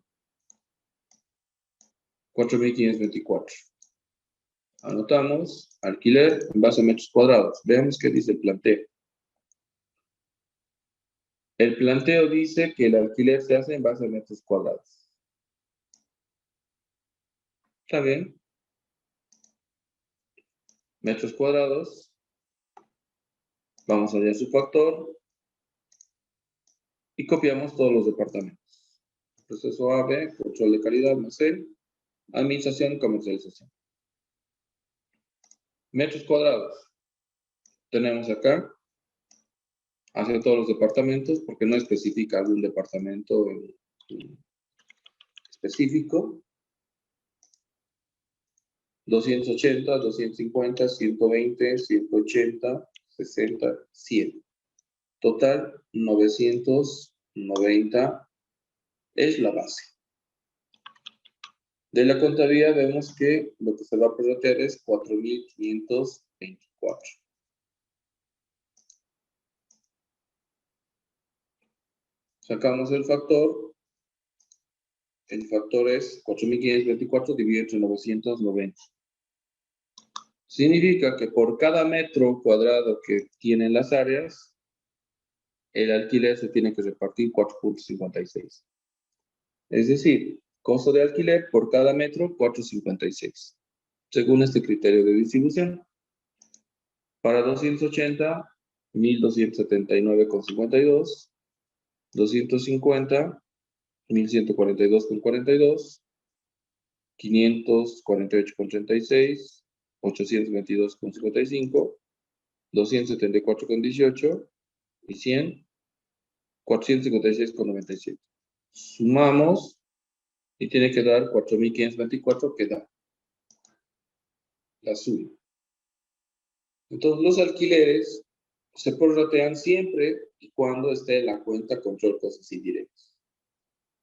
4.524. Anotamos, alquiler en base a metros cuadrados. Veamos qué dice el planteo. El planteo dice que el alquiler se hace en base a metros cuadrados. ¿Está bien? Metros cuadrados. Vamos a hallar su factor. Y copiamos todos los departamentos. Proceso A, B, control de calidad, almacén, administración y comercialización. Metros cuadrados. Tenemos acá, hacia todos los departamentos, porque no especifica algún departamento específico. 280, 250, 120, 180, 60, 100. Total, 990 es la base. De la contabilidad vemos que lo que se va a prorratear es 4.524. Sacamos el factor. El factor es 4.524 dividido entre 990. Significa que por cada metro cuadrado que tienen las áreas, el alquiler se tiene que repartir 4.56. Es decir, costo de alquiler por cada metro, 4.56. Según este criterio de distribución. Para 280, 1.279,52. 250, 1.142,42. 548,36. 822,55. 274,18. Y 100, 456,97. Sumamos y tiene que dar 4.524, que da la suma. Entonces, los alquileres se prorratean siempre y cuando esté la cuenta control costos indirectos.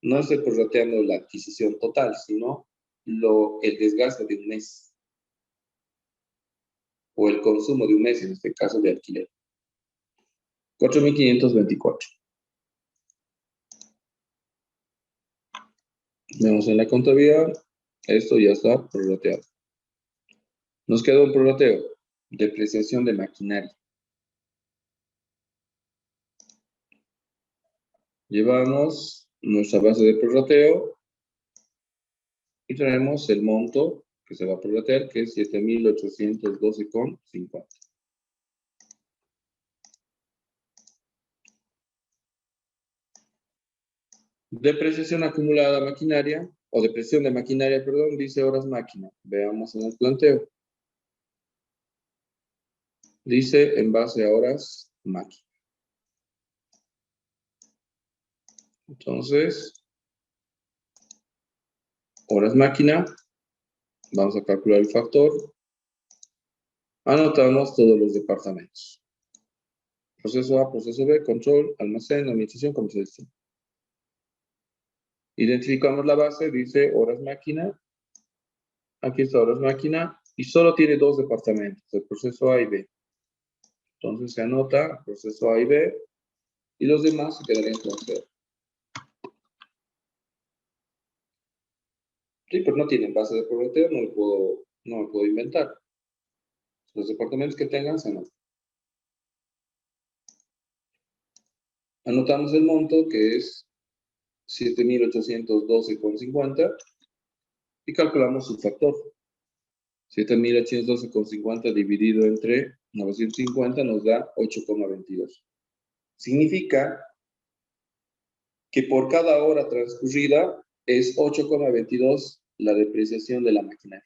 No estoy prorrateando la adquisición total, sino el desgaste de un mes. O el consumo de un mes, en este caso de alquiler. 4.524. Vemos en la contabilidad, esto ya está prorrateado. Nos queda un prorrateo, depreciación de maquinaria. Llevamos nuestra base de prorrateo y traemos el monto que se va a prorratear, que es 7.812,50. Depreciación acumulada maquinaria, o depreciación de maquinaria, perdón, dice horas máquina. Veamos en el planteo. Dice en base a horas máquina. Entonces, horas máquina, vamos a calcular el factor. Anotamos todos los departamentos. Proceso A, proceso B, control, almacén, administración, comercialización. Identificamos la base, dice horas máquina. Aquí está horas máquina y solo tiene dos departamentos, el proceso A y B. Entonces se anota proceso A y B y los demás se quedarían con 0. Sí, pero no tienen base de prorrateo, no lo puedo inventar. Los departamentos que tengan se anotan. Anotamos el monto, que es 7.812,50 y calculamos su factor. 7.812,50 dividido entre 950 nos da 8,22. Significa que por cada hora transcurrida es 8,22 la depreciación de la maquinaria.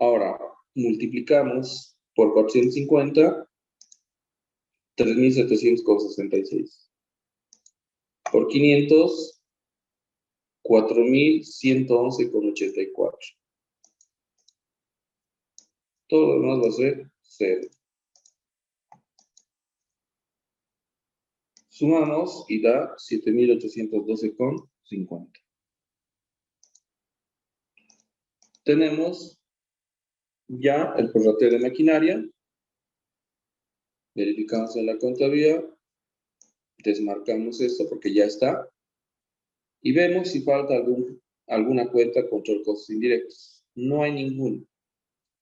Ahora, multiplicamos por 450, 3.700,66. Por 500, 4.111,84. Todo lo demás va a ser 0. Sumamos y da 7.812,50. Tenemos ya el prorrateo de maquinaria. Verificamos en la contabilidad. Desmarcamos esto porque ya está. Y vemos si falta alguna cuenta control costos indirectos. No hay ninguna.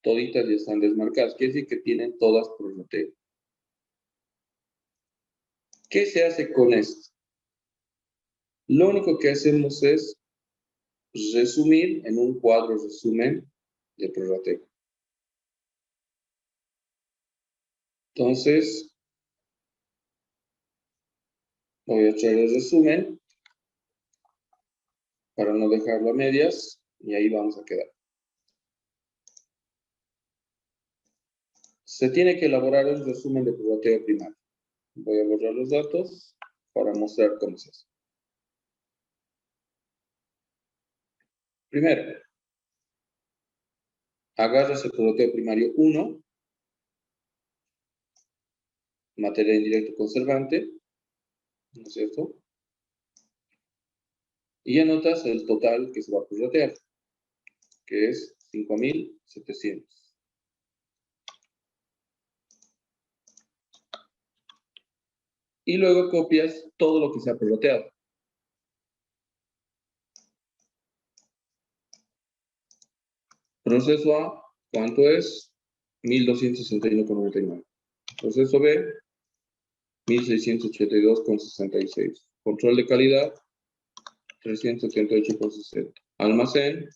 Toditas ya están desmarcadas. Quiere decir que tienen todas prorrateo. ¿Qué se hace con esto? Lo único que hacemos es resumir en un cuadro resumen de prorrateo. Entonces, voy a traer el resumen para no dejarlo a medias y ahí vamos a quedar. Se tiene que elaborar el resumen de prorrateo primario. Voy a borrar los datos para mostrar cómo se hace. Primero, agarras el prorrateo primario 1, material indirecto conservante, ¿no es cierto? Y anotas el total que se va a prorratear, que es 5.700. Y luego copias todo lo que se ha prorrateado. Proceso A, ¿cuánto es? 1.261,99. Proceso B, 1.682,66. Control de calidad, 378,60. Almacén,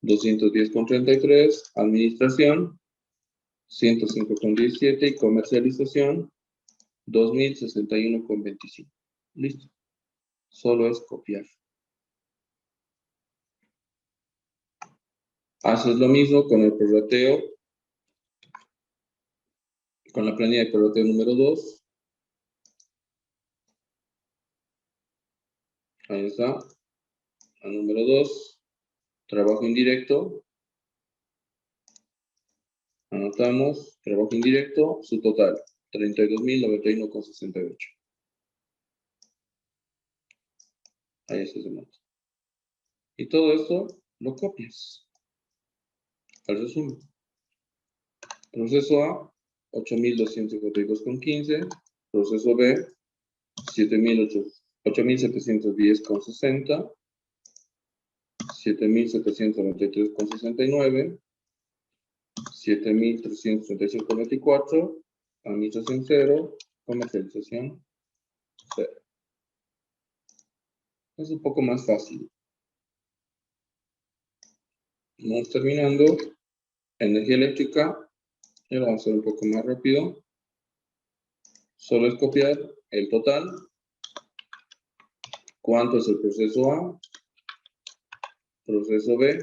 210,33. Administración, 105,17. Y comercialización, 2.061,25. Listo. Solo es copiar. Haces lo mismo con el prorrateo, con la planilla de prorrateo número 2. Ahí está. Al número 2, trabajo indirecto. Anotamos, trabajo indirecto, su total, 32.091,68. Ahí está su monto. Y todo esto lo copias al resumen. Proceso A, 8.252,15. Proceso B, 8.710,60. 7.793,69. 7.335,24. Administración 0. Comercialización 0. Es un poco más fácil. Vamos terminando. Energía eléctrica. Y lo vamos a hacer un poco más rápido. Solo es copiar el total. ¿Cuánto es el proceso A? Proceso B.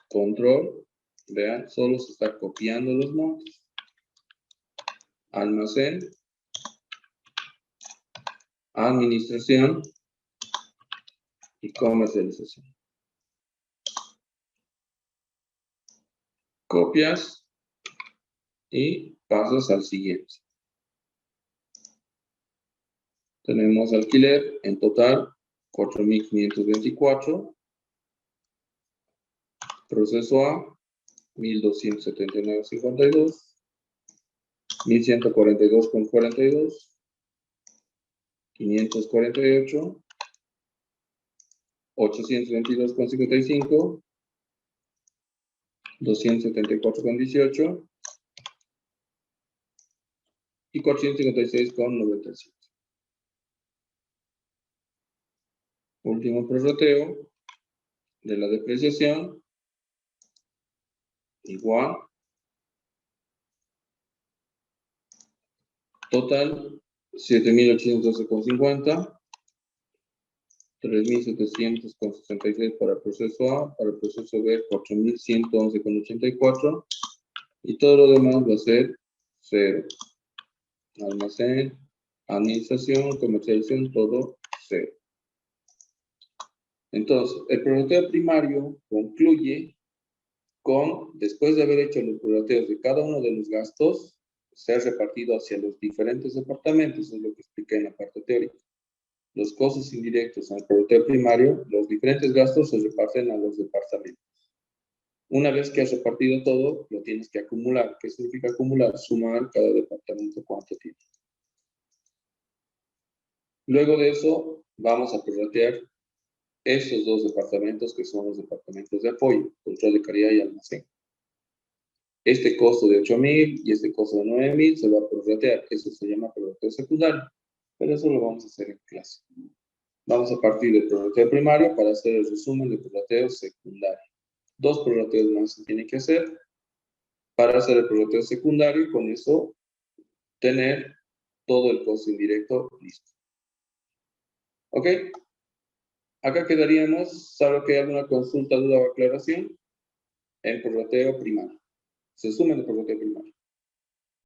Control. Vean, solo se está copiando los montos. Almacén. Administración. Y comercialización. Copias. Y pasas al siguiente. Tenemos alquiler en total 4.524. Proceso A 1.279,52. 1.142,42. 548. 822,55. 274,18. Y 456,97. Último prorrateo de la depreciación. Igual. Total 7.812,50. 3.700,66 para el proceso A, para el proceso B 4.111,84 y todo lo demás va a ser 0. Almacén, administración, comercialización, todo 0. Entonces, el prorrateo primario concluye con, después de haber hecho los prorrateos de cada uno de los gastos, se ha repartido hacia los diferentes departamentos, es lo que expliqué en la parte teórica. Los costos indirectos al prorrateo primario, los diferentes gastos se reparten a los departamentos. Una vez que has repartido todo, lo tienes que acumular. ¿Qué significa acumular? Sumar cada departamento cuánto tiene. Luego de eso, vamos a prorratear esos dos departamentos que son los departamentos de apoyo, control de calidad y almacén. Este costo de 8.000 y este costo de 9.000 se va a prorratear. Eso se llama prorrateo secundario, pero eso lo vamos a hacer en clase. Vamos a partir del prorrateo primario para hacer el resumen del prorrateo secundario. 2 prorrateos más se tiene que hacer para hacer el prorrateo secundario y con eso tener todo el costo indirecto listo. ¿Ok? Acá quedaríamos, salvo que hay alguna consulta, duda o aclaración, en prorrateo primario. Se suma en el prorrateo primario.